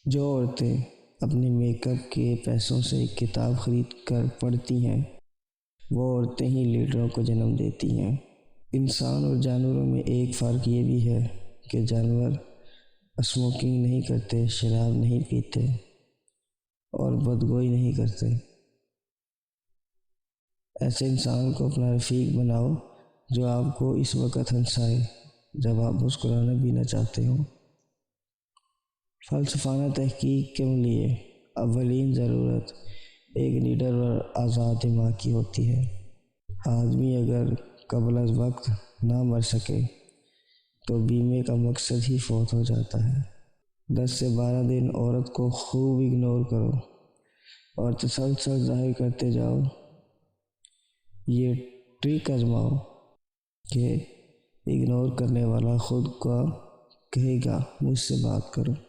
जो औरतें अपने मेकअप के पैसों से एक किताब खरीद कर पढ़ती हैं, वो औरतें ही लीडरों को जन्म देती हैं। इंसान और जानवरों में एक फ़र्क ये भी है कि जानवर स्मोकिंग नहीं करते, शराब नहीं पीते और बदगोई नहीं करते। ऐसे इंसान को अपना रफ़ीक बनाओ जो आपको इस वक्त हंसाए जब आप मुस्कुराना भी ना चाहते हो। फ़लसफ़ाना तहक़ीक़ के लिए अव्वलीन ज़रूरत एक निडर और आज़ाद दिमाग की होती है। आदमी अगर क़ब्ल अज़ वक्त ना मर सके तो बीमे का मकसद ही फ़ौत हो जाता है। 10 से 12 दिन औरत को खूब इग्नोर करो और तसलसल ज़ाहिर करते जाओ। ये ट्रिक आजमाओ कि इग्नोर करने वाला खुद का कहेगा मुझसे बात करो।